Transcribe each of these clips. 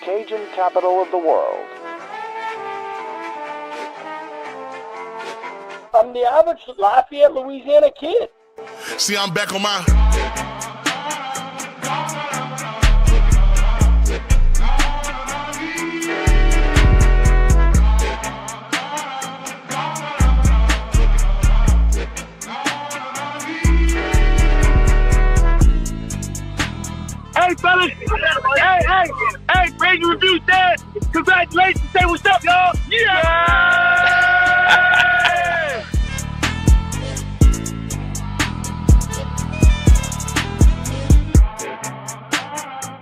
Cajun capital of the world. I'm the average Lafayette, Louisiana kid. See, I'm back on my... Hey, fellas. Hey, Raging Review said, congratulations. Say what's up, y'all. Yeah!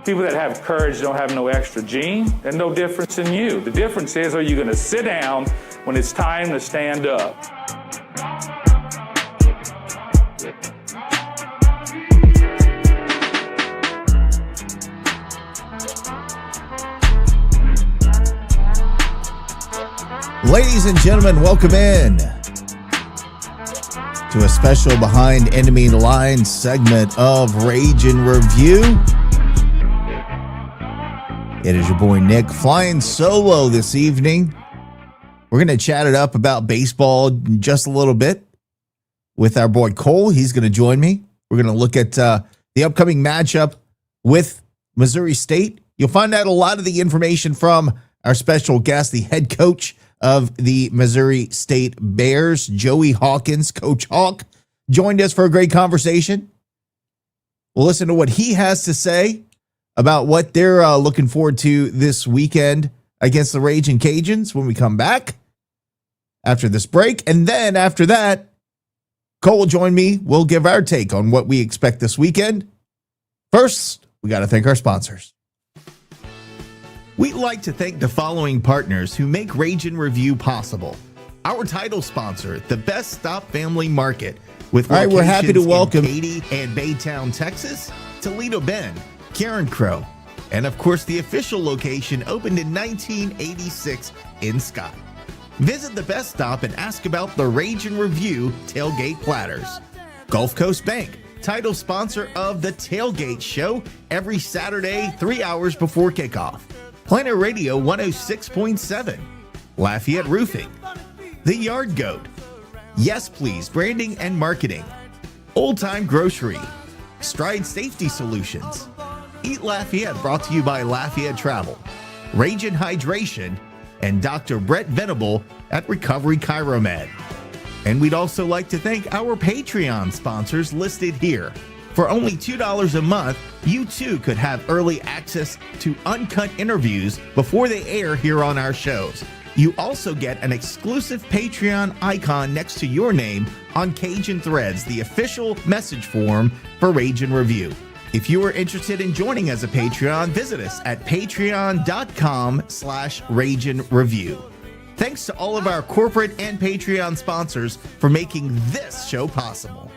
People that have courage don't have no extra gene, and no difference in you. The difference is, are you going to sit down when it's time to stand up? Ladies and gentlemen, welcome in to a special Behind Enemy Lines segment of Rage and Review. It is your boy Nick flying solo this evening. We're going to chat it up about baseball in just a little bit with our boy Cole. He's going to join me. We're going to look at the upcoming matchup with Missouri State. You'll find out a lot of the information from our special guest, the head coach of the Missouri State Bears, Joey Hawkins. Coach Hawk joined us for a great conversation. We'll listen to what he has to say about what they're looking forward to this weekend against the Ragin' Cajuns when we come back after this break. And then after that, Cole will join me. We'll give our take on what we expect this weekend. First, we got to thank our sponsors. We'd like to thank the following partners who make Rage and Review possible. Our title sponsor, the Best Stop Family Market, with all right, we're happy to welcome Katy and Baytown, Texas, Toledo Bend, Karen Crow, and of course the official location opened in 1986 in Scott. Visit the Best Stop and ask about the Rage and Review tailgate platters. Gulf Coast Bank, title sponsor of the Tailgate Show every Saturday, 3 hours before kickoff. Planet Radio 106.7, Lafayette Roofing, The Yard Goat, Yes Please Branding and Marketing, Old Time Grocery, Stride Safety Solutions, Eat Lafayette brought to you by Lafayette Travel, Ragin' Hydration, and Dr. Brett Venable at Recovery Chiromed. And we'd also like to thank our Patreon sponsors listed here. For only $2 a month, you too could have early access to uncut interviews before they air here on our shows. You also get an exclusive Patreon icon next to your name on Cajun Threads, the official message form for Rage and Review. If you are interested in joining as a Patreon, visit us at patreon.com/rageandreview. Thanks to all of our corporate and Patreon sponsors for making this show possible.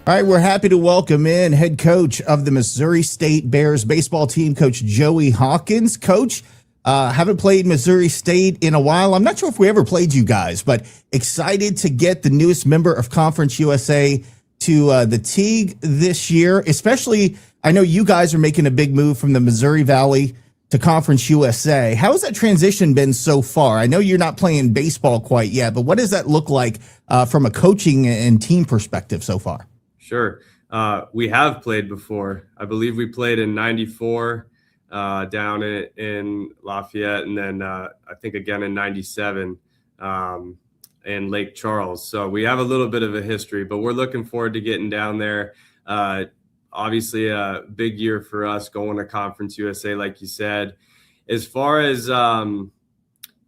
All right, we're happy to welcome in head coach of the Missouri State Bears baseball team, Coach Joey Hawkins. Coach, haven't played Missouri State in a while. I'm not sure if we ever played you guys, but excited to get the newest member of Conference USA to the Teague this year. Especially, I know you guys are making a big move from the Missouri Valley to Conference USA. How has that transition been so far? I know you're not playing baseball quite yet, but what does that look like from a coaching and team perspective so far? Sure. We have played before. I believe we played in 94 down in Lafayette, and then I think again in 97 in Lake Charles. So we have a little bit of a history, but we're looking forward to getting down there. Obviously a big year for us going to Conference USA, like you said. As far as, how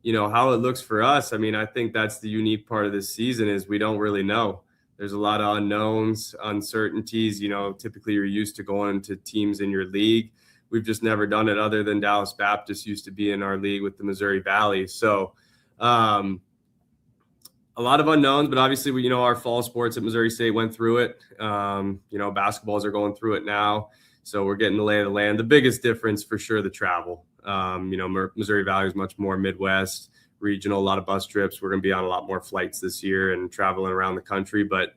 it looks for us, I mean, I think that's the unique part of this season is we don't really know. There's a lot of unknowns, uncertainties. Typically you're used to going to teams in your league. We've just never done it other than Dallas Baptist used to be in our league with the Missouri Valley. So a lot of unknowns, but obviously, our fall sports at Missouri State went through it. Basketballs are going through it now. So we're getting the lay of the land. The biggest difference for sure, the travel. Missouri Valley is much more Midwest, regional, a lot of bus trips. We're going to be on a lot more flights this year and traveling around the country, but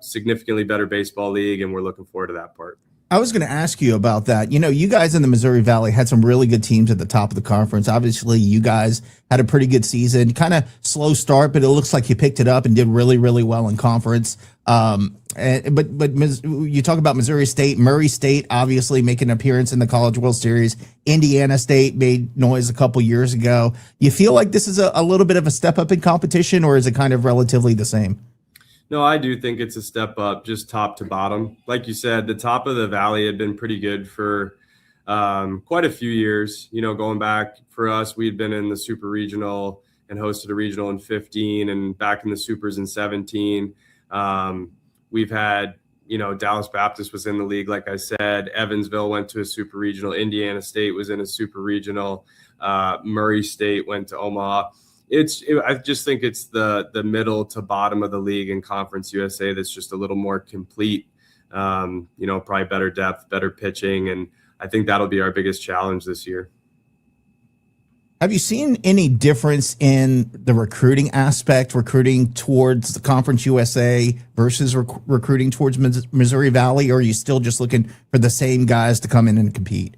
significantly better baseball league, and we're looking forward to that part. I was going to ask you about that. You know, you guys in the Missouri Valley had some really good teams at the top of the conference. Obviously, you guys had a pretty good season, kind of slow start, but it looks like you picked it up and did really, really well in conference. But you talk about Missouri State, Murray State, obviously making an appearance in the College World Series. Indiana State made noise a couple years ago. You feel like this is a little bit of a step up in competition, or is it kind of relatively the same? No, I do think it's a step up, just top to bottom. Like you said, the top of the valley had been pretty good for quite a few years. You know, going back for us, we'd been in the Super Regional and hosted a regional in 15 and back in the Supers in 17. We've had, you know, Dallas Baptist was in the league, like I said. Evansville went to a Super Regional. Indiana State was in a Super Regional. Murray State went to Omaha. I just think it's the middle to bottom of the league in Conference USA that's just a little more complete. You know, probably better depth, better pitching, and I think that'll be our biggest challenge this year. Have you seen any difference in the recruiting aspect, recruiting towards the Conference USA versus recruiting towards Missouri Valley, or are you still just looking for the same guys to come in and compete?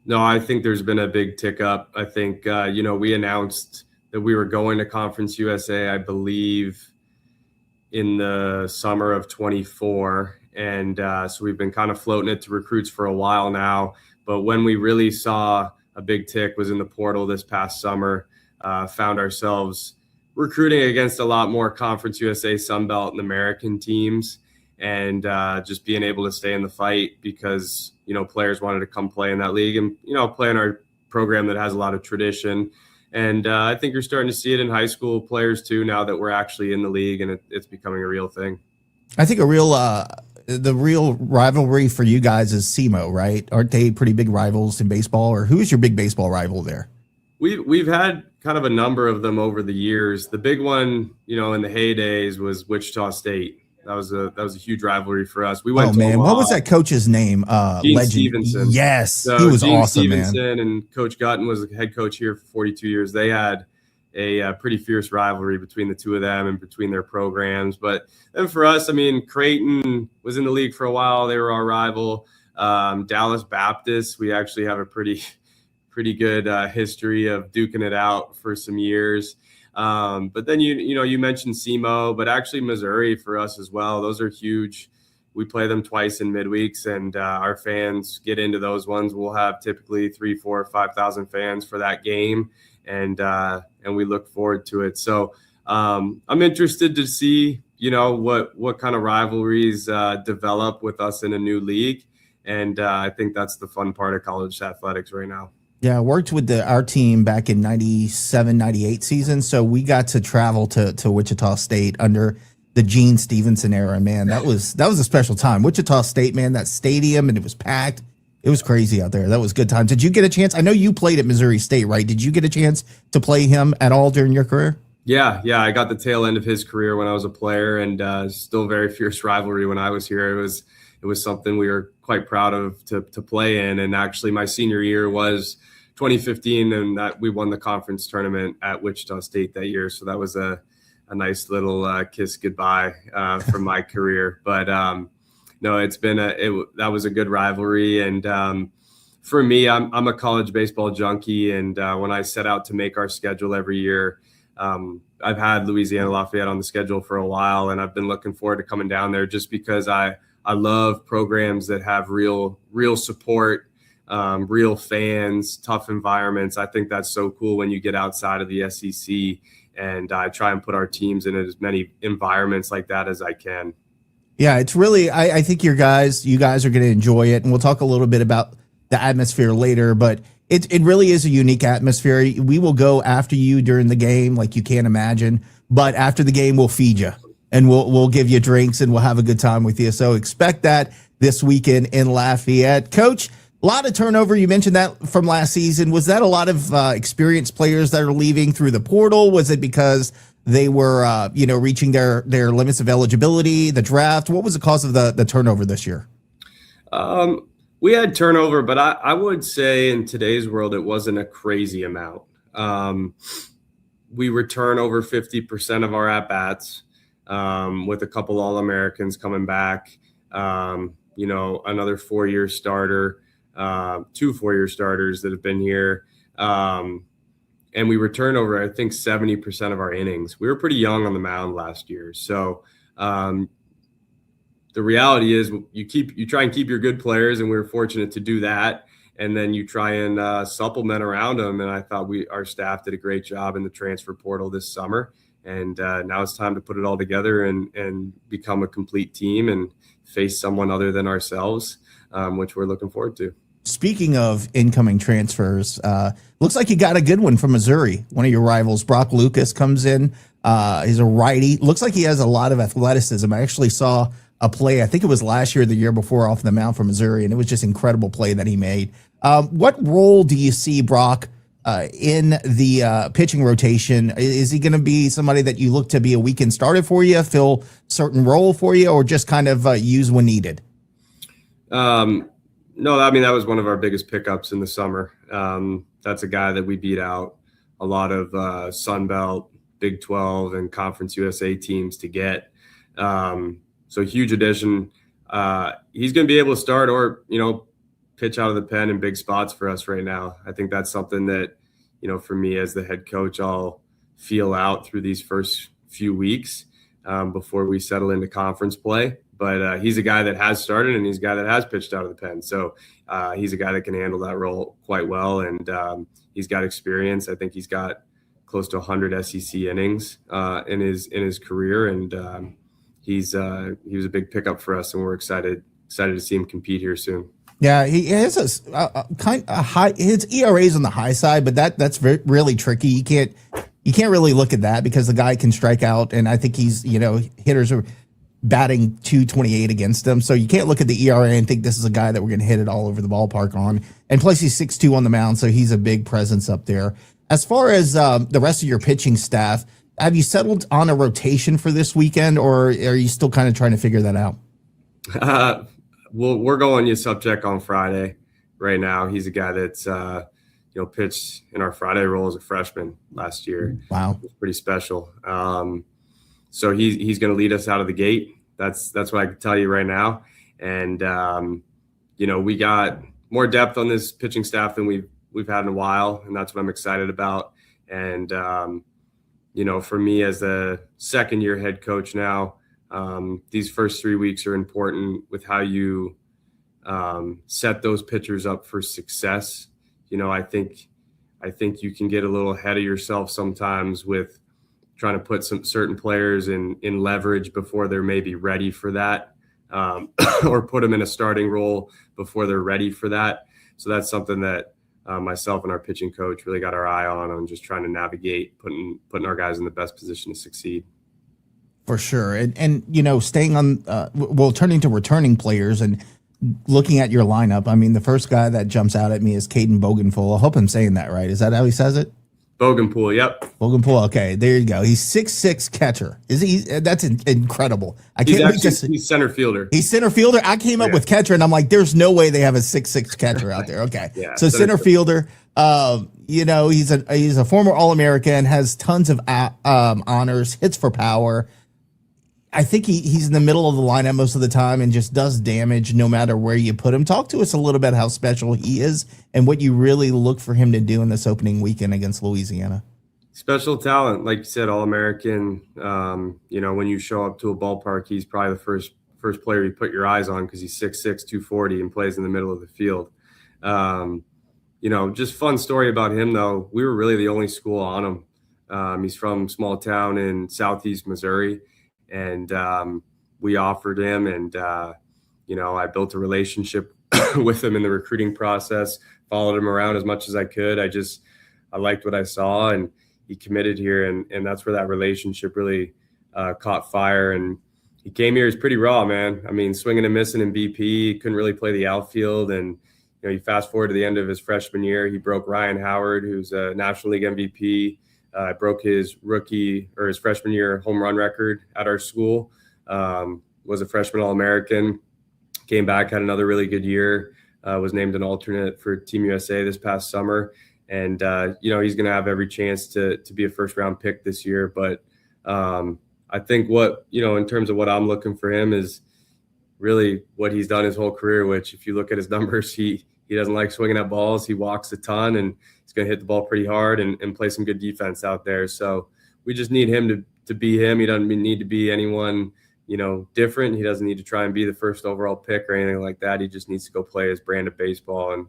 No, I think there's been a big tick up. I think, you know, we announced that we were going to Conference USA, I believe, in the summer of 24. And so we've been kind of floating it to recruits for a while now. But when we really saw a big tick was in the portal this past summer, found ourselves recruiting against a lot more Conference USA, Sunbelt, and American teams, and just being able to stay in the fight because, you know, players wanted to come play in that league and, you know, play in our program that has a lot of tradition. And I think you're starting to see it in high school players too, now that we're actually in the league and it's becoming a real thing. I think the real rivalry for you guys is SEMO, right? Aren't they pretty big rivals in baseball, or who's your big baseball rival there? We've had kind of a number of them over the years. The big one, you know, in the heydays was Wichita State. That was a huge rivalry for us. We went. Oh man, what was that coach's name? Gene Stevenson. Yes, so he was Gene awesome, Stevenson, man. And Coach Gutton was the head coach here for 42 years. They had a pretty fierce rivalry between the two of them and between their programs. But then for us, I mean, Creighton was in the league for a while. They were our rival. Dallas Baptist, we actually have a pretty good history of duking it out for some years. But then you mentioned SEMO, but actually Missouri for us as well. Those are huge. We play them twice in midweeks, and our fans get into those ones. We'll have typically 3,000, 4,000, 5,000 fans for that game, and we look forward to it. So I'm interested to see, you know, what kind of rivalries develop with us in a new league, and I think that's the fun part of college athletics right now. Yeah, I worked with our team back in 97, 98 season. So we got to travel to Wichita State under the Gene Stevenson era, man. That was a special time. Wichita State, man, that stadium, and it was packed. It was crazy out there. That was good times. Did you get a chance? I know you played at Missouri State, right? Did you get a chance to play him at all during your career? Yeah. I got the tail end of his career when I was a player, and still very fierce rivalry when I was here. It was something we were quite proud of to play in. And actually my senior year was 2015, and that we won the conference tournament at Wichita State that year. So that was a nice little kiss goodbye from my career. But no, that was a good rivalry. And for me, I'm a college baseball junkie. And when I set out to make our schedule every year, I've had Louisiana Lafayette on the schedule for a while, and I've been looking forward to coming down there just because I love programs that have real support, real fans, tough environments. I think that's so cool when you get outside of the SEC, and I try and put our teams in as many environments like that as I can. Yeah, it's really, I think you guys are going to enjoy it, and we'll talk a little bit about the atmosphere later, but it really is a unique atmosphere. We will go after you during the game like you can't imagine, but after the game, we'll feed you, and we'll give you drinks, and we'll have a good time with you. So expect that this weekend in Lafayette. Coach, a lot of turnover. You mentioned that from last season. Was that a lot of experienced players that are leaving through the portal? Was it because they were, reaching their limits of eligibility, the draft? What was the cause of the turnover this year? We had turnover, but I would say in today's world, it wasn't a crazy amount. We return over 50% of our at-bats with a couple All-Americans coming back. another 4-year starter, 2 4-year starters that have been here. And we return over, I think, 70% of our innings. We were pretty young on the mound last year. So the reality is you try and keep your good players, and we were fortunate to do that. And then you try and supplement around them. And I thought our staff did a great job in the transfer portal this summer. And now it's time to put it all together and become a complete team and face someone other than ourselves, which we're looking forward to. Speaking of incoming transfers, looks like you got a good one from Missouri. One of your rivals, Brock Lucas, comes in. He's a righty. Looks like he has a lot of athleticism. I actually saw a play, I think it was last year or the year before, off the mound for Missouri, and it was just incredible play that he made. What role do you see Brock in the pitching rotation? Is he going to be somebody that you look to be a weekend starter for you, fill certain role for you, or just kind of use when needed? No, I mean, that was one of our biggest pickups in the summer. That's a guy that we beat out a lot of Sun Belt, Big 12, and Conference USA teams to get. So huge addition. He's going to be able to start or, pitch out of the pen in big spots for us right now. I think that's something that, for me as the head coach, I'll feel out through these first few weeks before we settle into conference play. But he's a guy that has started, and he's a guy that has pitched out of the pen. So he's a guy that can handle that role quite well, and he's got experience. I think he's got close to 100 SEC innings in his career, and he was a big pickup for us, and we're excited to see him compete here soon. Yeah, he has a kind of high. His ERA is on the high side, but that's really tricky. You can't really look at that because the guy can strike out, and I think he's hitters are batting .228 against him, so you can't look at the ERA and think this is a guy that we're going to hit it all over the ballpark on. And plus, he's 6'2" on the mound, so he's a big presence up there. As far as the rest of your pitching staff, have you settled on a rotation for this weekend, or are you still kind of trying to figure that out? Well, we're going Yusupchak on Friday right now. He's a guy that's pitched in our Friday role as a freshman last year. Wow, it's pretty special. So he's going to lead us out of the gate. That's what I can tell you right now. And we got more depth on this pitching staff than we've had in a while, and that's what I'm excited about. And for me as a second-year head coach now, these first 3 weeks are important with how you set those pitchers up for success. I think you can get a little ahead of yourself sometimes with trying to put some certain players in leverage before they're maybe ready for that, or put them in a starting role before they're ready for that. So that's something that myself and our pitching coach really got our eye on just trying to navigate, putting our guys in the best position to succeed. For sure. And staying on, turning to returning players and looking at your lineup, I mean, the first guy that jumps out at me is Caden Bogenfull. I hope I'm saying that right. Is that how he says it? Bogenpool, yep. Bogenpool, okay, there you go. He's 6'6" catcher. Is he? That's incredible. He's center fielder. He's center fielder. I came up with catcher, and I'm like, there's no way they have a 6'6" catcher out there. Okay, yeah, so center fielder. He's a former All-American, has tons of honors, hits for power. I think he's in the middle of the lineup most of the time and just does damage no matter where you put him. Talk to us a little bit how special he is and what you really look for him to do in this opening weekend against Louisiana. Special talent, like you said, All-American. When you show up to a ballpark, he's probably the first player you put your eyes on because he's 6'6", 240 and plays in the middle of the field. Just fun story about him, though. We were really the only school on him. He's from a small town in southeast Missouri. And we offered him, and I built a relationship with him in the recruiting process, followed him around as much as I could. I liked what I saw, and he committed here, and that's where that relationship really caught fire. And he came here, he's pretty raw, man. I mean, swinging and missing in BP, couldn't really play the outfield. And you fast forward to the end of his freshman year, he broke Ryan Howard, who's a National League MVP. Broke his freshman year home run record at our school. Was a freshman All-American. Came back, had another really good year. Was named an alternate for Team USA this past summer. And, he's going to have every chance to be a first-round pick this year. But I think in terms of what I'm looking for him is really what he's done his whole career, which if you look at his numbers, he doesn't like swinging at balls. He walks a ton, and he's going to hit the ball pretty hard and play some good defense out there. So we just need him to be him. He doesn't need to be anyone, different. He doesn't need to try and be the first overall pick or anything like that. He just needs to go play his brand of baseball. And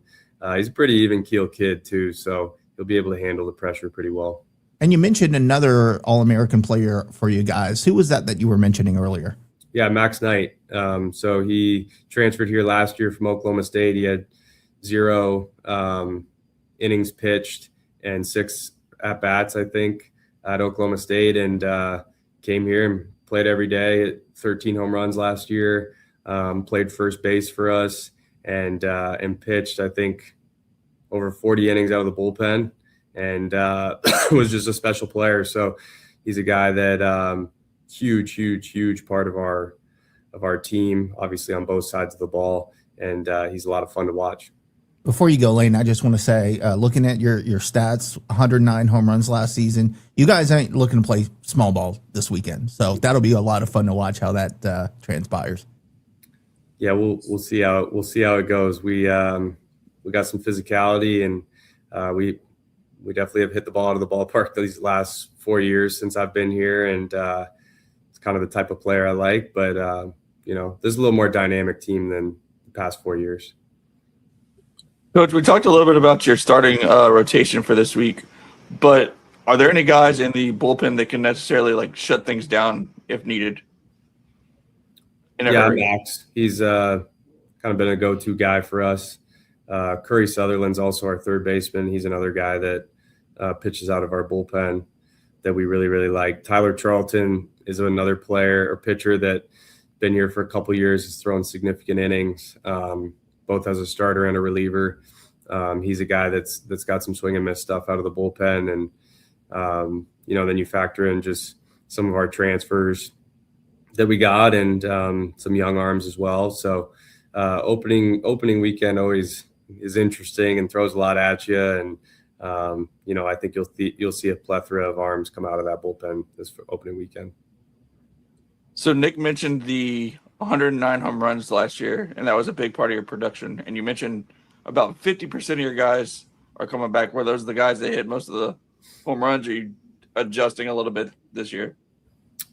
he's a pretty even keel kid too. So he'll be able to handle the pressure pretty well. And you mentioned another All-American player for you guys. Who was that you were mentioning earlier? Yeah, Max Knight. So he transferred here last year from Oklahoma State. He had 0 innings pitched and 6 at-bats, I think, at Oklahoma State, and came here and played every day, hit 13 home runs last year, played first base for us, and pitched, I think, over 40 innings out of the bullpen, and was just a special player. So he's a guy that huge part of our team, obviously on both sides of the ball, and he's a lot of fun to watch. Before you go, Lane, I just want to say, looking at your stats, 109 home runs last season, you guys ain't looking to play small ball this weekend. So that'll be a lot of fun to watch how that transpires. Yeah, we'll see how it goes. We got some physicality, and we definitely have hit the ball out of the ballpark these last 4 years since I've been here, and it's kind of the type of player I like. But there's a little more dynamic team than the past 4 years. Coach, we talked a little bit about your starting rotation for this week, but are there any guys in the bullpen that can necessarily shut things down if needed? Max. He's kind of been a go-to guy for us. Curry Sutherland's also our third baseman. He's another guy that pitches out of our bullpen that we really, really like. Tyler Charlton is another player or pitcher that been here for a couple years. Has thrown significant innings, both as a starter and a reliever. He's a guy that's got some swing and miss stuff out of the bullpen. And, then you factor in just some of our transfers that we got and some young arms as well. So opening weekend always is interesting and throws a lot at you. And, I think you'll see a plethora of arms come out of that bullpen this opening weekend. So Nick mentioned the 109 home runs last year, and that was a big part of your production. And you mentioned about 50% of your guys are coming back. Were those the guys that hit most of the home runs? Are you adjusting a little bit this year?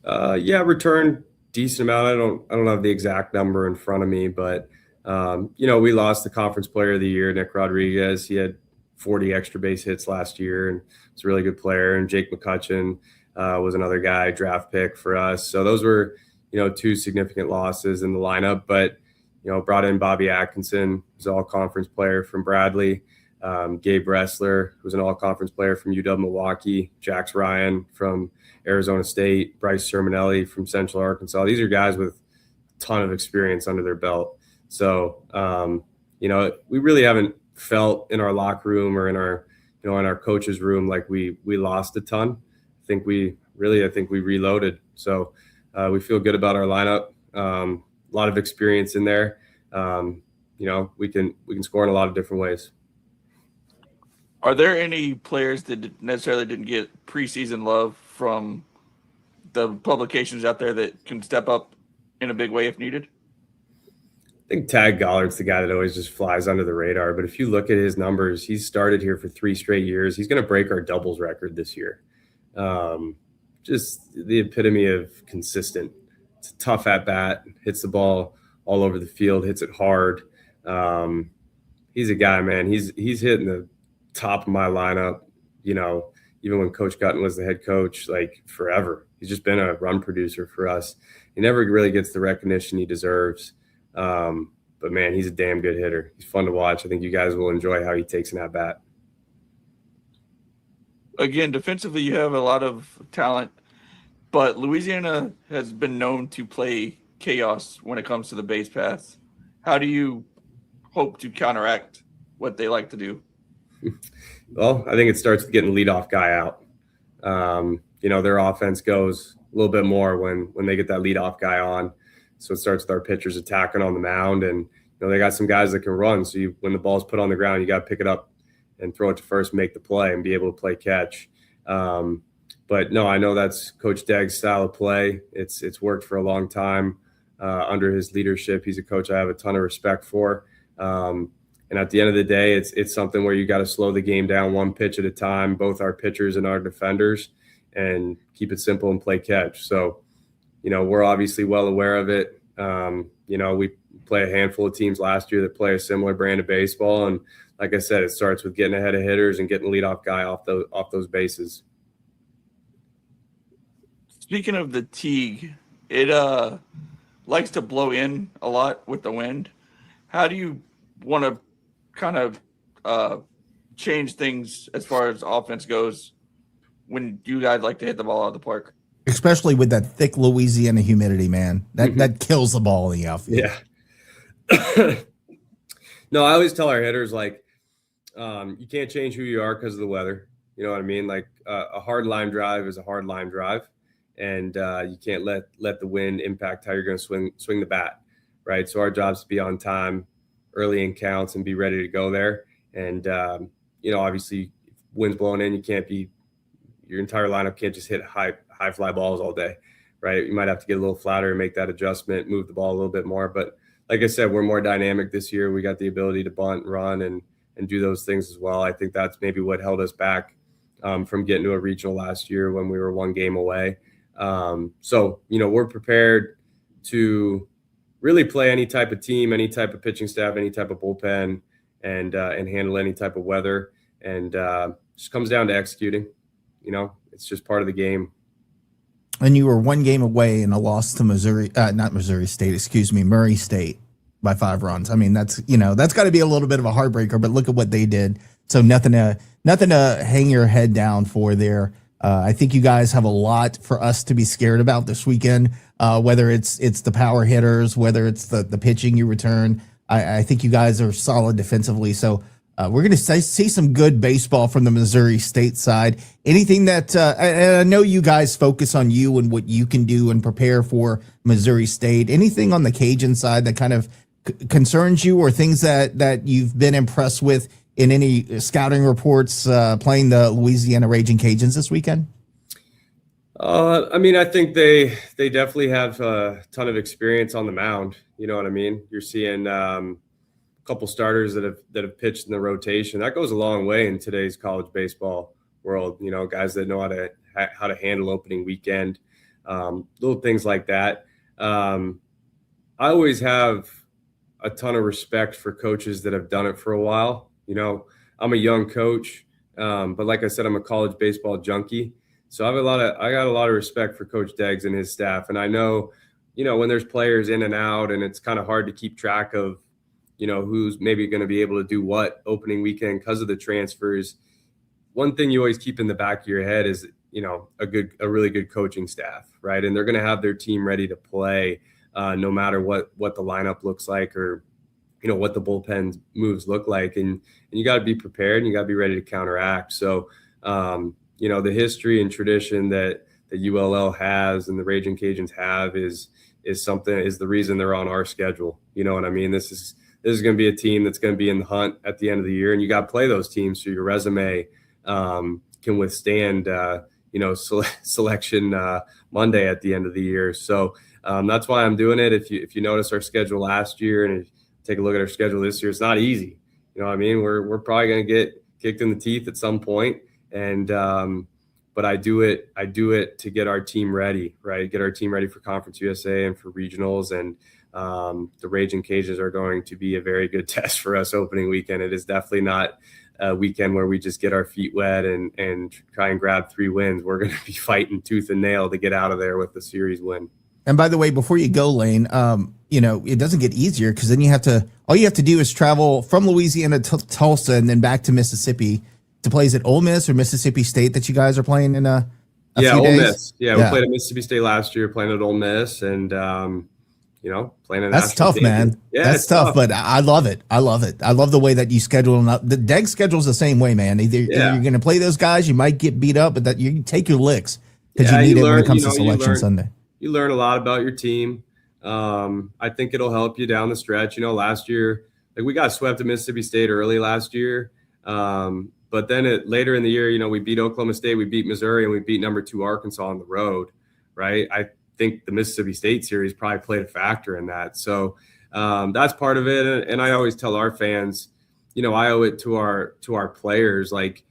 Returned decent amount. I don't have the exact number in front of me, but we lost the conference player of the year, Nick Rodriguez. He had 40 extra base hits last year, and he's a really good player. And Jake McCutcheon was another guy, draft pick for us. So those were, 2 significant losses in the lineup, but, brought in Bobby Atkinson, who's an all-conference player from Bradley, Gabe Ressler, who's an all-conference player from UW-Milwaukee, Jax Ryan from Arizona State, Bryce Sermonelli from Central Arkansas. These are guys with a ton of experience under their belt. So, we really haven't felt in our locker room or in our coach's room like we lost a ton. I think we reloaded. So we feel good about our lineup. A lot of experience in there. We can score in a lot of different ways. Are there any players that necessarily didn't get preseason love from the publications out there that can step up in a big way if needed? I think Tag Gollard's the guy that always just flies under the radar. But if you look at his numbers, he's started here for 3 straight years. He's going to break our doubles record this year. Just the epitome of consistent. It's a tough at bat, hits the ball all over the field, hits it hard. He's a guy, man. He's hitting the top of my lineup, even when Coach Gutton was the head coach, forever. He's just been a run producer for us. He never really gets the recognition he deserves. But man, he's a damn good hitter. He's fun to watch. I think you guys will enjoy how he takes an at bat. Again, defensively, you have a lot of talent, but Louisiana has been known to play chaos when it comes to the base paths. How do you hope to counteract what they like to do? Well, I think it starts with getting the leadoff guy out. Their offense goes a little bit more when they get that leadoff guy on. So it starts with our pitchers attacking on the mound, and they got some guys that can run. So when the ball's put on the ground, you got to pick it up and throw it to first, make the play, and be able to play catch. But no, I know that's Coach Degg's style of play. It's worked for a long time. under his leadership. He's a coach I have a ton of respect for. And at the end of the day, it's something where you got to slow the game down one pitch at a time, both our pitchers and our defenders, and keep it simple and play catch. So, we're obviously well aware of it. We play a handful of teams last year that play a similar brand of baseball. And like I said, it starts with getting ahead of hitters and getting the leadoff guy off those bases. Speaking of the Teague, it likes to blow in a lot with the wind. How do you want to kind of change things as far as offense goes when you guys like to hit the ball out of the park? Especially with that thick Louisiana humidity, man. That kills the ball in the outfield. Yeah. No, I always tell our hitters, you can't change who you are because of the weather. You know what I mean? A hard line drive is a hard line drive, and you can't let the wind impact how you're going to swing the bat, right? So our job is to be on time, early in counts, and be ready to go there. And obviously, if wind's blowing in, your entire lineup can't just hit high fly balls all day, right? You might have to get a little flatter and make that adjustment, move the ball a little bit more. But like I said, we're more dynamic this year. We got the ability to bunt, run, and do those things as well. I think that's maybe what held us back from getting to a regional last year when we were one game away. So we're prepared to really play any type of team, any type of pitching staff, any type of bullpen, and handle any type of weather. And just comes down to executing. It's just part of the game. And you were one game away in a loss to Murray State by 5 runs. I mean, that's got to be a little bit of a heartbreaker, but look at what they did. So nothing to hang your head down for there. I think you guys have a lot for us to be scared about this weekend, whether it's the power hitters, whether it's the pitching you return. I think you guys are solid defensively. So we're going to see some good baseball from the Missouri State side. Anything that and I know you guys focus on you and what you can do and prepare for Missouri State. Anything on the Cajun side that kind of concerns you, or things that you've been impressed with in any scouting reports playing the Louisiana Raging Cajuns this weekend? I think they definitely have a ton of experience on the mound. You know what I mean? You're seeing couple starters that have pitched in the rotation. That goes a long way in today's college baseball world. Guys that know how to handle opening weekend, little things like that. I always have a ton of respect for coaches that have done it for a while. I'm a young coach, but like I said, I'm a college baseball junkie. So I got a lot of respect for Coach Deggs and his staff. And I know, when there's players in and out, and it's kind of hard to keep track of, who's maybe going to be able to do what opening weekend because of the transfers. One thing you always keep in the back of your head is, a really good coaching staff, right? And they're going to have their team ready to play no matter what the lineup looks like, or, what the bullpen moves look like. And you got to be prepared, and you got to be ready to counteract. So, the history and tradition that ULL has and the Raging Cajuns have is the reason they're on our schedule. You know what I mean? This is going to be a team that's going to be in the hunt at the end of the year, and you got to play those teams so your resume can withstand, selection Monday at the end of the year. So that's why I'm doing it. If you notice our schedule last year and take a look at our schedule this year, it's not easy. You know what I mean? We're probably going to get kicked in the teeth at some point, and but I do it to get our team ready, right? Get our team ready for Conference USA and for regionals, and the Raging Cajuns are going to be a very good test for us opening weekend. It is definitely not a weekend where we just get our feet wet and try and grab 3 wins. We're going to be fighting tooth and nail to get out of there with the series win. And by the way, before you go, Lane, it doesn't get easier, because then all you have to do is travel from Louisiana to Tulsa and then back to Mississippi to play. Is it Ole Miss or Mississippi State that you guys are playing in a few Ole days? Miss. Yeah, we played at Mississippi State last year, playing at Ole Miss, and playing a that's tough, man. Yeah, that's tough, but I love it. I love the way that you schedule them up. The DEG schedule's the same way, man. Either you're going to play those guys, you might get beat up, but that you take your licks, because you need it when it comes to selection Sunday. You learn a lot about your team. I think it'll help you down the stretch. Last year, we got swept at Mississippi State early last year. But then later in the year, we beat Oklahoma State, we beat Missouri, and we beat number 2 Arkansas on the road, right? I think the Mississippi State series probably played a factor in that. So that's part of it. And I always tell our fans, you know, I owe it to our players. Like,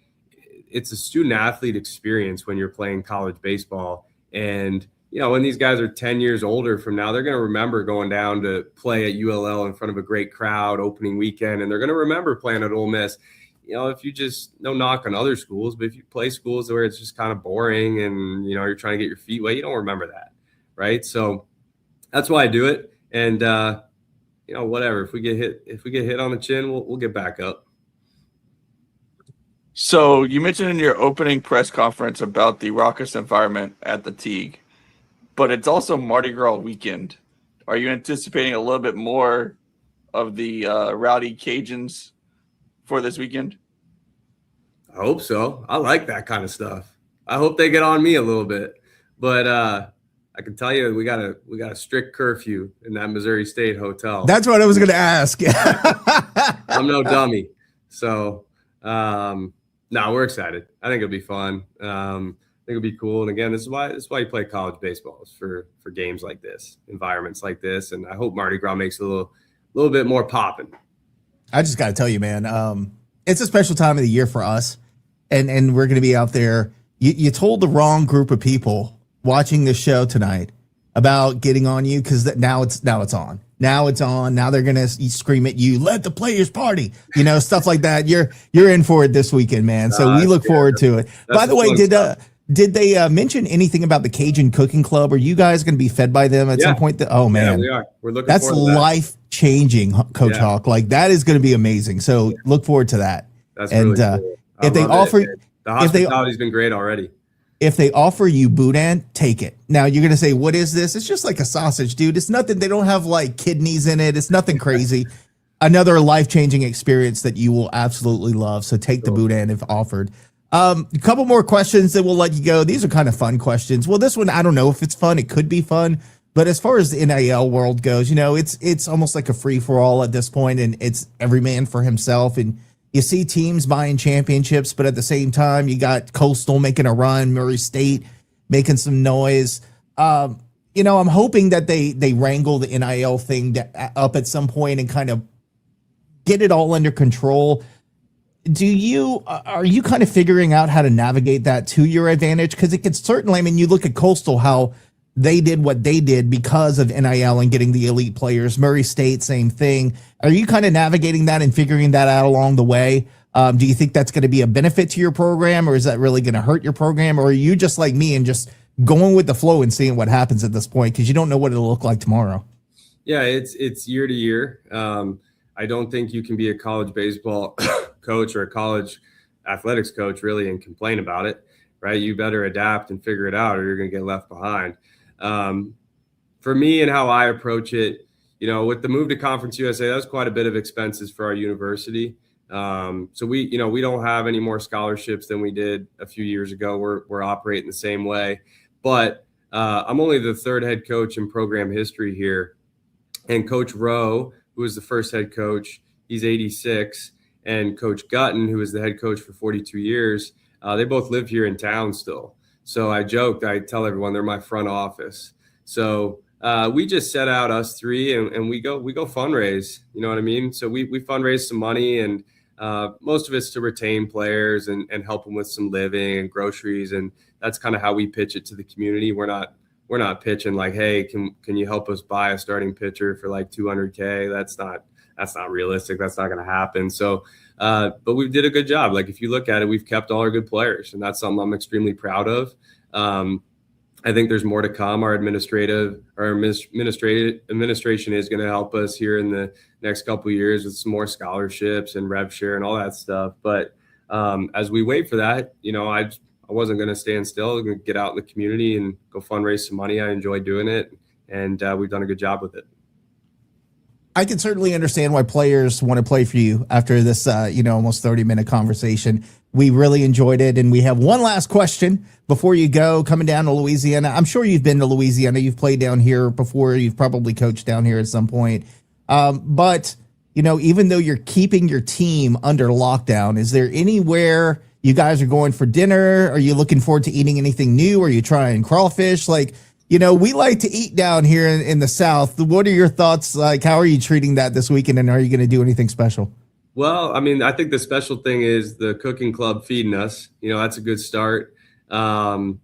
it's a student athlete experience when you're playing college baseball. And, you know, when these guys are 10 years older from now, they're going to remember going down to play at ULL in front of a great crowd opening weekend. And they're going to remember playing at Ole Miss. You know, if you just, no knock on other schools, but if you play schools where it's just kind of boring and, you know, you're trying to get your feet wet, you don't remember that. Right. So that's why I do it. And, you know, whatever, if we get hit on the chin, we'll get back up. So you mentioned in your opening press conference about the raucous environment at the Teague, but it's also Mardi Gras weekend. Are you anticipating a little bit more of the rowdy Cajuns for this weekend? I hope so. I like that kind of stuff. I hope they get on me a little bit, but I can tell you we got a strict curfew in that Missouri State hotel. That's what I was going to ask. I'm no dummy. So, no, we're excited. I think it'll be fun. I think it'll be cool. And again, this is why you play college baseball, is for games like this, environments like this. And I hope Mardi Gras makes it a little bit more popping. I just got to tell you, man, it's a special time of the year for us. And we're going to be out there. You told the wrong group of people watching this show tonight about getting on you, because now it's on. Now it's on. Now they're gonna scream at you, "Let the players party," you know, stuff like that. You're in for it this weekend, man. So we look forward to it. By the way, did they mention anything about the Cajun Cooking Club? Are you guys going to be fed by them at some point? Oh man, yeah, we are. We're looking. That's forward to that. Life changing, Coach Hawk. Like, that is going to be amazing. So look forward to that. That's really cool. If they offer, the hospitality's been great already. If they offer you boudin, take it. Now you're going to say, what is this? It's just like a sausage, dude. It's nothing. They don't have like kidneys in it. It's nothing crazy. Another life-changing experience that you will absolutely love. So take the boudin if offered. A couple more questions that we'll let you go. These are kind of fun questions. Well, this one, I don't know if it's fun. It could be fun. But as far as the NIL world goes, you know, it's almost like a free-for-all at this point, and it's every man for himself. And you see teams buying championships, but at the same time, you got Coastal making a run, Murray State making some noise. You know, I'm hoping that they wrangle the NIL thing up at some point and kind of get it all under control. Are you kind of figuring out how to navigate that to your advantage? Because it could certainly, I mean, you look at Coastal, how they did what they did because of NIL and getting the elite players. Murray State, same thing. Are you kind of navigating that and figuring that out along the way? Do you think that's going to be a benefit to your program, or is that really going to hurt your program? Or are you just like me and just going with the flow and seeing what happens at this point, because you don't know what it'll look like tomorrow? Yeah, it's year to year. I don't think you can be a college baseball coach or a college athletics coach really and complain about it, right? You better adapt and figure it out, or you're going to get left behind. For me and how I approach it, you know, with the move to Conference USA, that was quite a bit of expenses for our university. So we don't have any more scholarships than we did a few years ago. We're operating the same way, but I'm only the third head coach in program history here. And Coach Rowe, who was the first head coach, he's 86. And Coach Gutton, who was the head coach for 42 years, they both live here in town still. So I joked, I tell everyone they're my front office. So we just set out, us three, and we go fundraise, you know what I mean? So we fundraise some money, and most of it's to retain players and help them with some living and groceries. And that's kind of how we pitch it to the community. We're not pitching like, hey, can you help us buy a starting pitcher for like $200K? That's not realistic. That's not going to happen. So, but we did a good job. Like, if you look at it, we've kept all our good players, and that's something I'm extremely proud of. I think there's more to come. Our administration is going to help us here in the next couple of years with some more scholarships and rev share and all that stuff. But as we wait for that, you know, I wasn't going to stand still. I'm going to get out in the community and go fundraise some money. I enjoy doing it, and we've done a good job with it. I can certainly understand why players want to play for you after this, almost 30-minute conversation. We really enjoyed it. And we have one last question before you go, coming down to Louisiana. I'm sure you've been to Louisiana. You've played down here before. You've probably coached down here at some point. But, you know, even though you're keeping your team under lockdown, is there anywhere you guys are going for dinner? Are you looking forward to eating anything new? Are you trying crawfish? Like, We like to eat down here in the South. What are your thoughts? Like, how are you treating that this weekend, and are you going to do anything special? Well, I mean, I think the special thing is the cooking club feeding us. That's a good start. I'm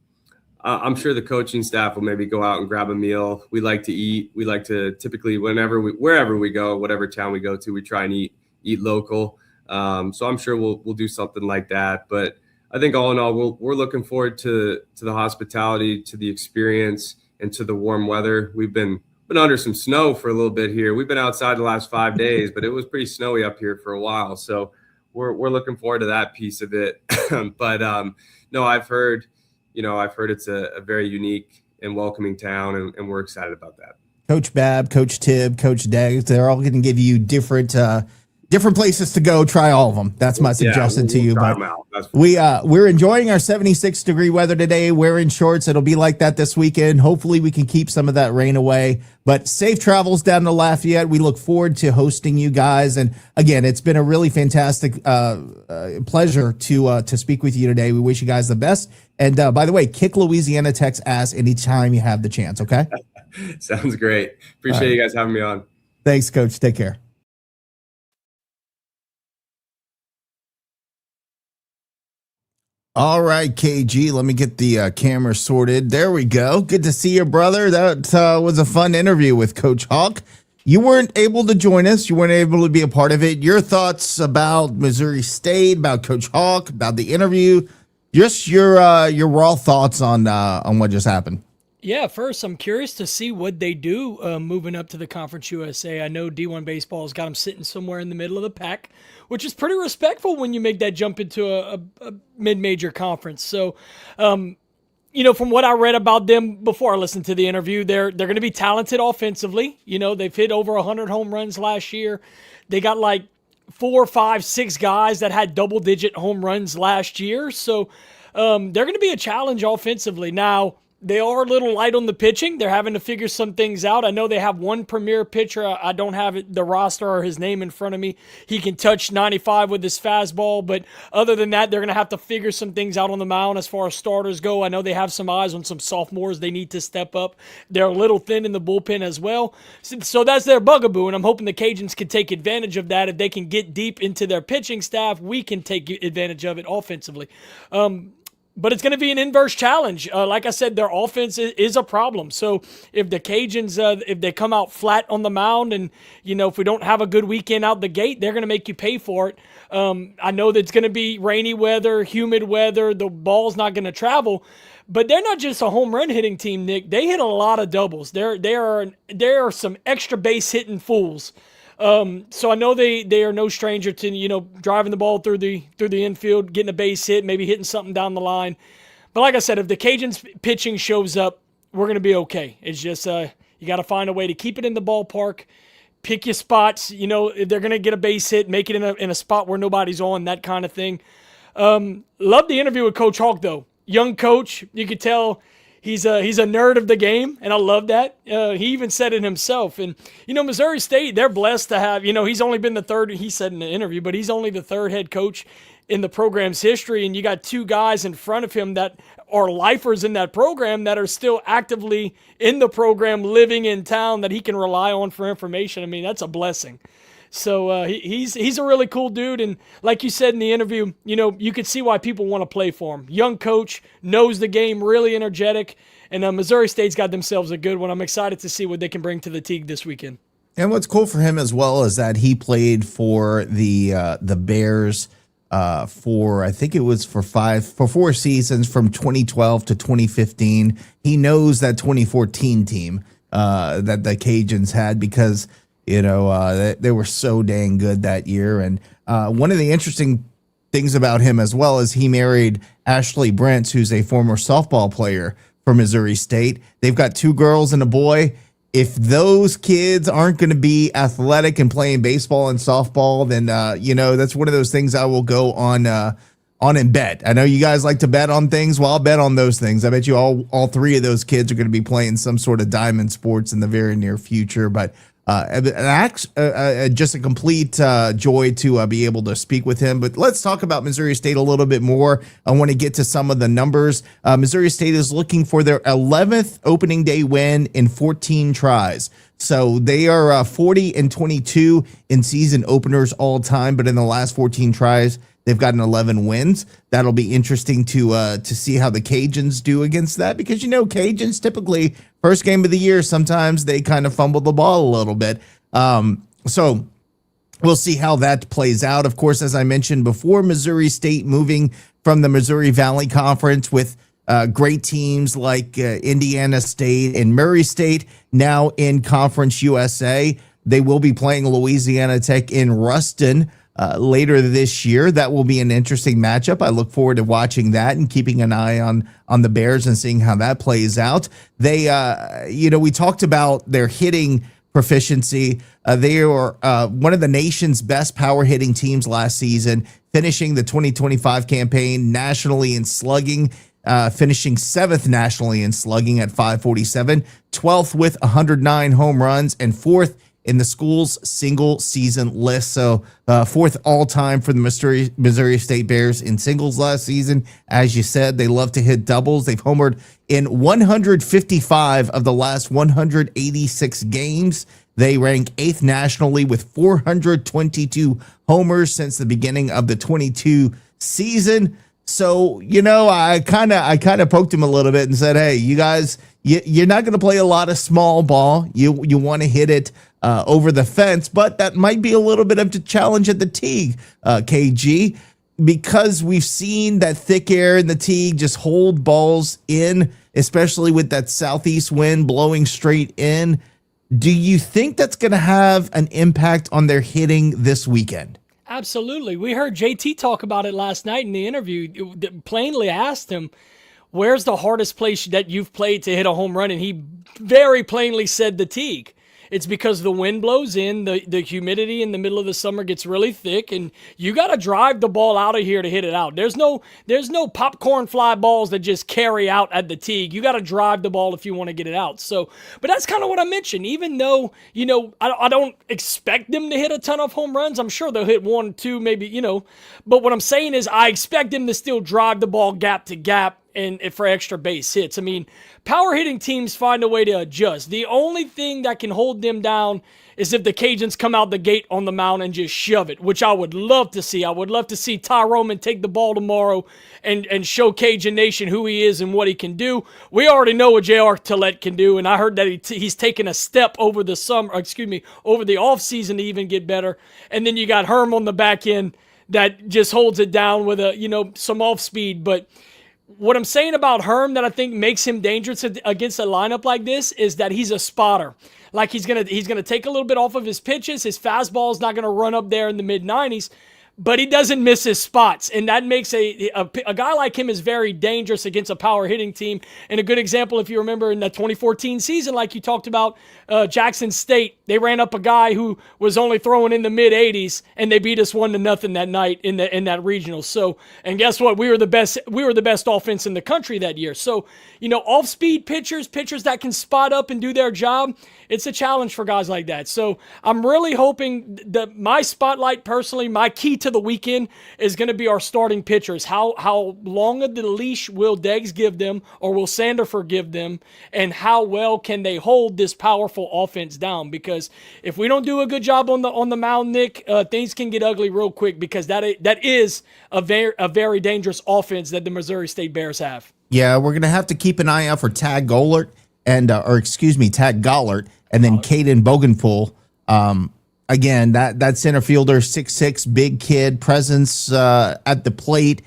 sure the coaching staff will maybe go out and grab a meal. We like to eat. We like to typically, wherever we go, whatever town we go to, we try and eat local. So I'm sure we'll do something like that. But I think all in all, we're looking forward to the hospitality, to the experience, and to the warm weather. We've been under some snow for a little bit here. We've been outside the last 5 days, but it was pretty snowy up here for a while. So we're looking forward to that piece of it. But no, I've heard it's a very unique and welcoming town, and we're excited about that. Coach Babb, Coach Tibb, Coach Deggs, they're all going to give you different places to go. Try all of them. That's my suggestion to you. But we're enjoying our 76-degree weather today. Wearing shorts. It'll be like that this weekend. Hopefully we can keep some of that rain away. But safe travels down to Lafayette. We look forward to hosting you guys. And again, it's been a really fantastic pleasure to speak with you today. We wish you guys the best. And by the way, kick Louisiana Tech's ass anytime you have the chance. Okay. Sounds great. Appreciate you guys having me on. Thanks, Coach. Take care. All right, KG, let me get the camera sorted. There we go. Good to see you, brother. That was a fun interview with Coach Hawk. You weren't able to join us. You weren't able to be a part of it. Your thoughts about Missouri State, about Coach Hawk, about the interview, just your raw thoughts on what just happened. Yeah, first, I'm curious to see what they do moving up to the Conference USA. I know D1 Baseball has got them sitting somewhere in the middle of the pack, which is pretty respectful when you make that jump into a mid-major conference. So, from what I read about them before I listened to the interview, they're going to be talented offensively. They've hit over 100 home runs last year. They got like 4, 5, 6 guys that had double-digit home runs last year. So, they're going to be a challenge offensively. Now, they are a little light on the pitching. They're having to figure some things out. I know they have one premier pitcher. I don't have the roster or his name in front of me. He can touch 95 with his fastball, but other than that, they're going to have to figure some things out on the mound as far as starters go. I know they have some eyes on some sophomores they need to step up. They're a little thin in the bullpen as well. So that's their bugaboo, and I'm hoping the Cajuns can take advantage of that. If they can get deep into their pitching staff, we can take advantage of it offensively. But it's going to be an inverse challenge. Like I said, their offense is a problem. So if the Cajuns, if they come out flat on the mound and, if we don't have a good weekend out the gate, they're going to make you pay for it. I know that it's going to be rainy weather, humid weather. The ball's not going to travel. But they're not just a home run hitting team, Nick. They hit a lot of doubles. There are some extra base hitting fools. So I know they are no stranger to, driving the ball through the infield, getting a base hit, maybe hitting something down the line. But like I said, if the Cajuns pitching shows up, we're going to be okay. It's just, you got to find a way to keep it in the ballpark, pick your spots, if they're going to get a base hit, make it in a spot where nobody's on, that kind of thing. Love the interview with Coach Hawk though. Young coach, you could tell he's a nerd of the game, and I love that. He even said it himself. And, Missouri State, they're blessed to have, he's only been the third, he said in the interview, but he's only the third head coach in the program's history, and you got 2 guys in front of him that are lifers in that program that are still actively in the program, living in town, that he can rely on for information. I mean, that's a blessing. So he's a really cool dude, and like you said in the interview, you could see why people want to play for him. Young coach, knows the game, really energetic, and Missouri State's got themselves a good one. I'm excited to see what they can bring to the Teague this weekend. And what's cool for him as well is that he played for the Bears for, I think it was for 4 seasons from 2012 to 2015. He knows that 2014 team that the Cajuns had because they were so dang good that year. And one of the interesting things about him as well is he married Ashley Brents, who's a former softball player for Missouri State. They've got 2 girls and a boy. If those kids aren't going to be athletic and playing baseball and softball, then, that's one of those things I will go on and bet. I know you guys like to bet on things. Well, I'll bet on those things. I bet you all 3 of those kids are going to be playing some sort of diamond sports in the very near future. But Just a complete joy to be able to speak with him. But let's talk about Missouri State a little bit more. I want to get to some of the numbers. Missouri State is looking for their 11th opening day win in 14 tries. So they are 40-22 in season openers all time, but in the last 14 tries, they've gotten 11 wins. That'll be interesting to see how the Cajuns do against that, because Cajuns typically first game of the year, sometimes they kind of fumble the ball a little bit. So we'll see how that plays out. Of course, as I mentioned before, Missouri State moving from the Missouri Valley Conference with great teams like Indiana State and Murray State now in Conference USA. They will be playing Louisiana Tech in Ruston later this year. That will be an interesting matchup. I look forward to watching that and keeping an eye on the Bears and seeing how that plays out. They, we talked about their hitting proficiency. They are one of the nation's best power hitting teams last season, finishing the 2025 campaign nationally in slugging, finishing 7th nationally in slugging at 547, 12th with 109 home runs, and 4th in the school's single season list. So 4th all time for the Missouri State Bears in singles last season. As you said, they love to hit doubles. They've homered in 155 of the last 186 games. They rank 8th nationally with 422 homers since the beginning of the 22 season. So, I kind of poked him a little bit and said, hey, you guys, you're not going to play a lot of small ball. You want to hit it over the fence, but that might be a little bit of a challenge at the Teague, KG, because we've seen that thick air in the Teague just hold balls in, especially with that southeast wind blowing straight in. Do you think that's going to have an impact on their hitting this weekend? Absolutely. We heard JT talk about it last night in the interview. Plainly asked him, where's the hardest place that you've played to hit a home run? And he very plainly said the Teague. It's because the wind blows in, the humidity in the middle of the summer gets really thick, and you got to drive the ball out of here to hit it out. There's no popcorn fly balls that just carry out at the Teague. You got to drive the ball if you want to get it out. So, but that's kind of what I mentioned. Even though, I don't expect them to hit a ton of home runs. I'm sure they'll hit 1, 2, maybe, but what I'm saying is I expect them to still drive the ball gap to gap and for extra base hits. I mean, power hitting teams find a way to adjust. The only thing that can hold them down is if the Cajuns come out the gate on the mound and just shove it, which I would love to see. I would love to see Ty Roman take the ball tomorrow and show Cajun Nation who he is and what he can do. We already know what J.R. Tillett can do, and I heard that he's taken a step over the over the offseason to even get better. And then you got Herm on the back end that just holds it down with some off speed. But what I'm saying about Herm that I think makes him dangerous against a lineup like this is that he's a spotter. Like he's gonna take a little bit off of his pitches. His fastball is not gonna run up there in the mid-90s, but he doesn't miss his spots, and that makes a guy like him is very dangerous against a power hitting team. And a good example, if you remember in the 2014 season, like you talked about, Jackson State, they ran up a guy who was only throwing in the mid 80s, and they beat us 1-0 that night in that regional. So, and guess what? We were the best offense in the country that year. So, off speed pitchers that can spot up and do their job. It's a challenge for guys like that. So I'm really hoping that my spotlight personally, my key to the weekend is going to be our starting pitchers. How long of the leash will Deggs give them, or will Sandifer give them, and how well can they hold this powerful offense down? Because if we don't do a good job on the mound, Nick, things can get ugly real quick, because that is a very dangerous offense that the Missouri State Bears have. Yeah, we're going to have to keep an eye out for Tag Gollert Tag Gollert, and then Caden Bogenfull. Again, that center fielder, 6'6", big kid, presence at the plate.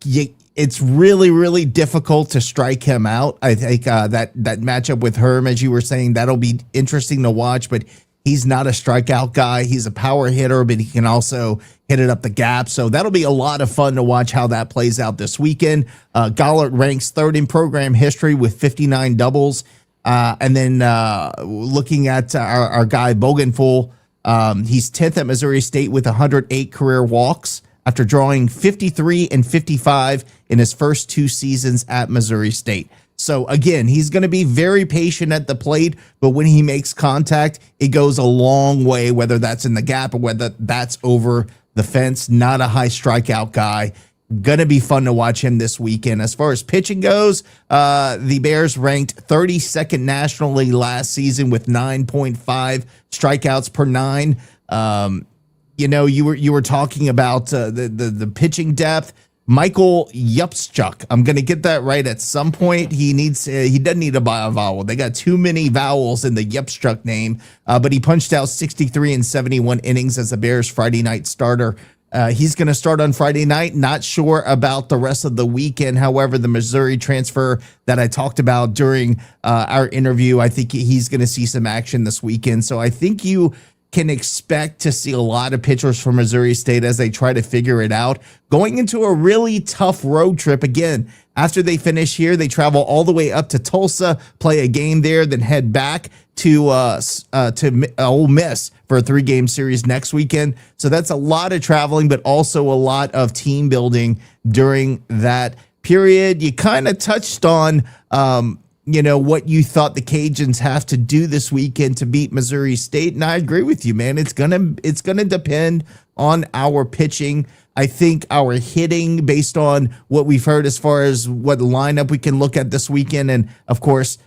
It's really, really difficult to strike him out. I think that matchup with Herm, as you were saying, that'll be interesting to watch, but he's not a strikeout guy. He's a power hitter, but he can also hit it up the gap. So that'll be a lot of fun to watch how that plays out this weekend. Gollert ranks 3rd in program history with 59 doubles. And then looking at our guy Bogenfull, he's 10th at Missouri State with 108 career walks after drawing 53 and 55 in his first 2 seasons at Missouri State. So again, he's going to be very patient at the plate, but when he makes contact, it goes a long way, whether that's in the gap or whether that's over the fence. Not a high strikeout guy. Going to be fun to watch him this weekend. As far as pitching goes, the Bears ranked 32nd nationally last season with 9.5 strikeouts per nine. You were talking about the pitching depth. Michael Yupschuk. I'm going to get that right at some point. He doesn't need a vowel. They got too many vowels in the Yupschuk name, but he punched out 63 and 71 innings as the Bears Friday night starter. He's going to start on Friday night. Not sure about the rest of the weekend. However, the Missouri transfer that I talked about during our interview, I think he's going to see some action this weekend. So I think you can expect to see a lot of pitchers from Missouri State as they try to figure it out. Going into a really tough road trip again. After they finish here, they travel all the way up to Tulsa, play a game there, then head back to Ole Miss for a 3-game series next weekend. So that's a lot of traveling, but also a lot of team building during that period. You kind of touched on what you thought the Cajuns have to do this weekend to beat Missouri State. And I agree with you, man. It's gonna depend on our pitching. I think our hitting, based on what we've heard as far as what lineup we can look at this weekend. And of course,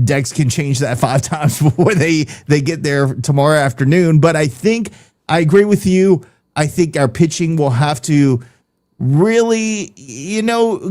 Dex can change that 5 times before they get there tomorrow afternoon. But I think I agree with you. I think our pitching will have to really,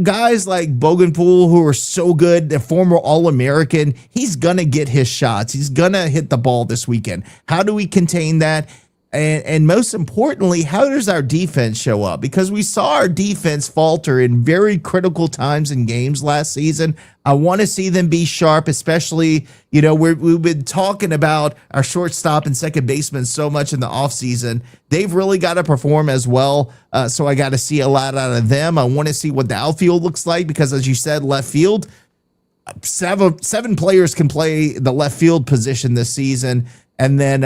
guys like Bogenpool, who are so good, the former All-American, he's going to get his shots. He's going to hit the ball this weekend. How do we contain that? And most importantly, how does our defense show up? Because we saw our defense falter in very critical times in games last season. I want to see them be sharp, especially, we've been talking about our shortstop and second baseman so much in the offseason. They've really got to perform as well. So I got to see a lot out of them. I want to see what the outfield looks like because, as you said, left field, seven players can play the left field position this season. And then,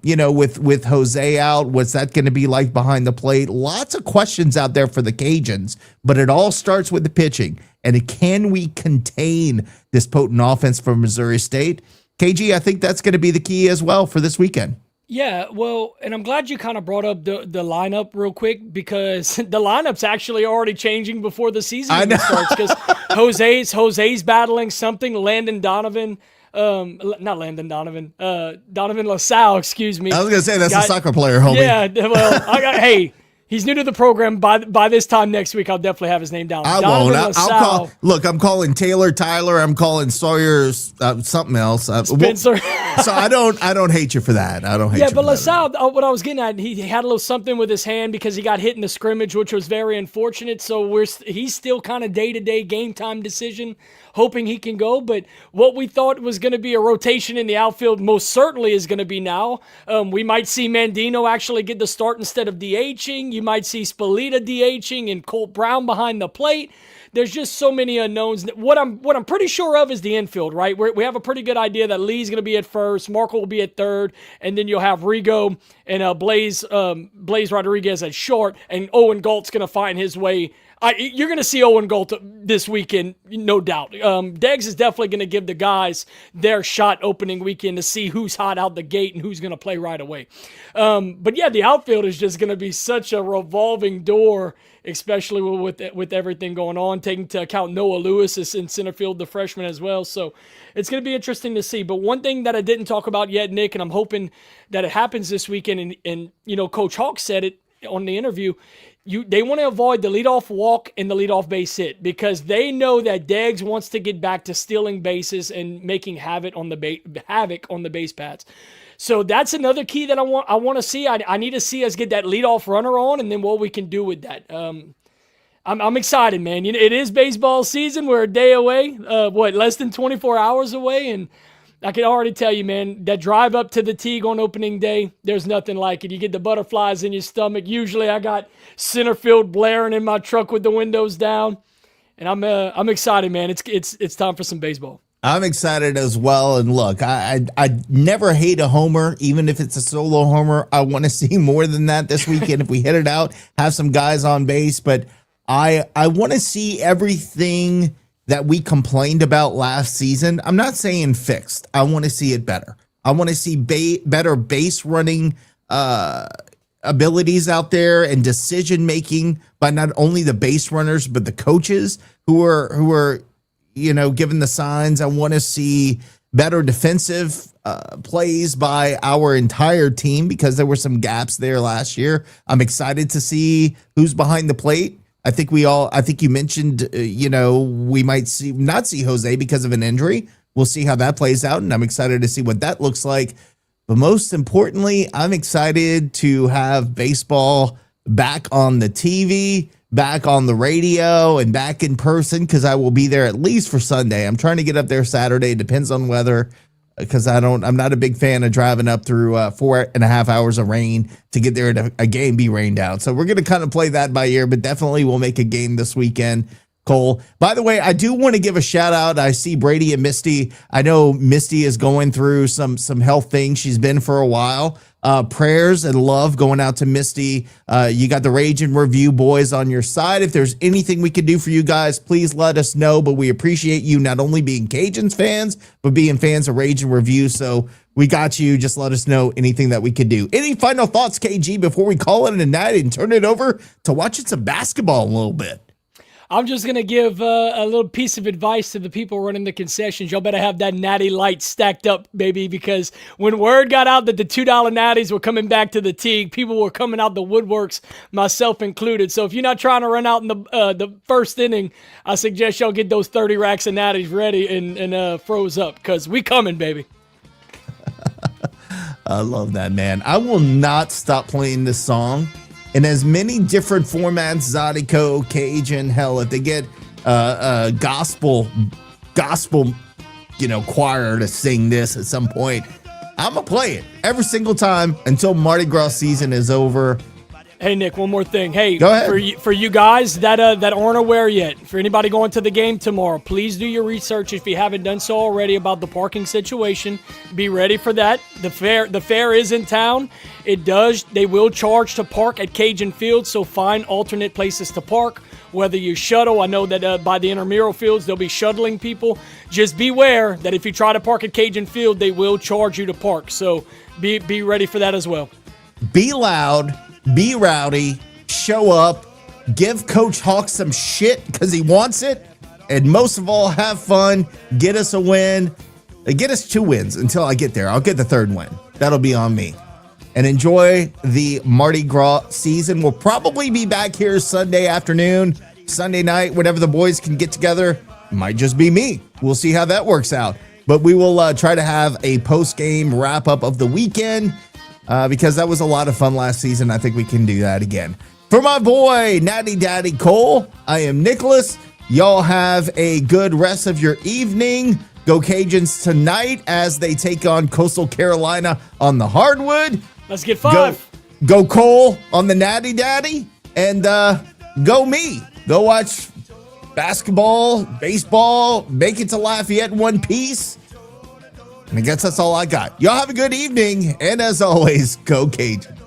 with Jose out, what's that going to be like behind the plate? Lots of questions out there for the Cajuns, but it all starts with the pitching. And can we contain this potent offense from Missouri State? KG, I think that's going to be the key as well for this weekend. Yeah, well, and I'm glad you kind of brought up the lineup real quick because the lineup's actually already changing before the season even starts because Jose's battling something. Donovan LaSalle, excuse me. I was going to say that's a soccer player, homie. Yeah, well, hey, he's new to the program. By this time next week, I'll definitely have his name down. I won't. I'm calling Taylor Tyler. I'm calling Sawyer something else. Spencer. So I don't hate you for that. I don't hate you. Yeah, but LaSalle, what I was getting at, he had a little something with his hand because he got hit in the scrimmage, which was very unfortunate. So he's still kind of day-to-day game time decision, hoping he can go. But what we thought was going to be a rotation in the outfield most certainly is going to be now. We might see Mandino actually get the start instead of DHing. You might see Spalita DHing and Colt Brown behind the plate. There's just so many unknowns. What I'm pretty sure of is the infield, right? We have a pretty good idea that Lee's going to be at first, Marco will be at third, and then you'll have Rigo and Blaze Rodriguez at short, and Owen Galt's going to find his way. You're going to see Owen Galt this weekend, no doubt. Deggs is definitely going to give the guys their shot opening weekend to see who's hot out the gate and who's going to play right away. But yeah, the outfield is just going to be such a revolving door, especially with everything going on, taking into account Noah Lewis is in center field, the freshman as well. So it's going to be interesting to see. But one thing that I didn't talk about yet, Nick, and I'm hoping that it happens this weekend, and Coach Hawk said it on the interview, they want to avoid the leadoff walk and the leadoff base hit because they know that Deggs wants to get back to stealing bases and making havoc on the base paths. So that's another key that I want to see. I need to see us get that leadoff runner on, and then what we can do with that. I'm excited, man. It is baseball season. We're a day away. Less than 24 hours away, and I can already tell you, man, that drive up to the Teague on opening day, there's nothing like it. You get the butterflies in your stomach. Usually I got center field blaring in my truck with the windows down, and I'm excited, man. It's time for some baseball. I'm excited as well. And look, I never hate a homer, even if it's a solo homer. I want to see more than that this weekend. If we hit it out, have some guys on base, but I want to see everything that we complained about last season, I'm not saying fixed. I want to see it better. I want to see better base running abilities out there and decision making by not only the base runners but the coaches who are given the signs. I want to see better defensive plays by our entire team because there were some gaps there last year. I'm excited to see who's behind the plate. I think you mentioned, we might not see Jose because of an injury. We'll see how that plays out, and I'm excited to see what that looks like. But most importantly, I'm excited to have baseball back on the TV, back on the radio, and back in person because I will be there at least for Sunday. I'm trying to get up there Saturday. Depends on weather because I'm not a big fan of driving up through 4.5 hours of rain to get there at a game be rained out. So we're going to kind of play that by ear, but definitely we'll make a game this weekend. Cole. By the way, I do want to give a shout out. I see Brady and Misty. I know Misty is going through some health things. She's been for a while. Prayers and love going out to Misty. You got the Rage and Review boys on your side. If there's anything we could do for you guys, please let us know. But we appreciate you not only being Cajuns fans, but being fans of Rage and Review. So we got you. Just let us know anything that we could do. Any final thoughts, KG, before we call it a night and turn it over to watching some basketball a little bit? I'm just going to give a little piece of advice to the people running the concessions. Y'all better have that Natty Light stacked up, baby, because when word got out that the $2 Natties were coming back to the Teague, people were coming out the woodworks, myself included. So if you're not trying to run out in the first inning, I suggest y'all get those 30 racks of Natties ready and froze up because we coming, baby. I love that, man. I will not stop playing this song in as many different formats, Zydeco, Cajun, hell, if they get gospel, choir to sing this at some point, I'm going to play it every single time until Mardi Gras season is over. Hey, Nick, one more thing. Hey, go ahead. For you guys that aren't aware yet, for anybody going to the game tomorrow, please do your research if you haven't done so already about the parking situation. Be ready for that. The fair is in town. They will charge to park at Cajun Field, so find alternate places to park. Whether you shuttle, I know that by the intramural fields, they'll be shuttling people. Just beware that if you try to park at Cajun Field, they will charge you to park. So be ready for that as well. Be loud. Be rowdy, show up, give Coach Hawk some shit because he wants it, and most of all, have fun, get us a win, get us 2 wins until I get there. I'll get the 3rd win. That'll be on me. And enjoy the Mardi Gras season. We'll probably be back here Sunday afternoon, Sunday night, whenever the boys can get together. It might just be me. We'll see how that works out. But we will try to have a post-game wrap-up of the weekend. Because that was a lot of fun last season. I think we can do that again. For my boy, Natty Daddy Cole, I am Nicholas. Y'all have a good rest of your evening. Go Cajuns tonight as they take on Coastal Carolina on the hardwood. Let's get 5. Go Cole on the Natty Daddy. And go me. Go watch basketball, baseball, make it to Lafayette in one piece. And I guess that's all I got. Y'all have a good evening. And as always, go Cajun.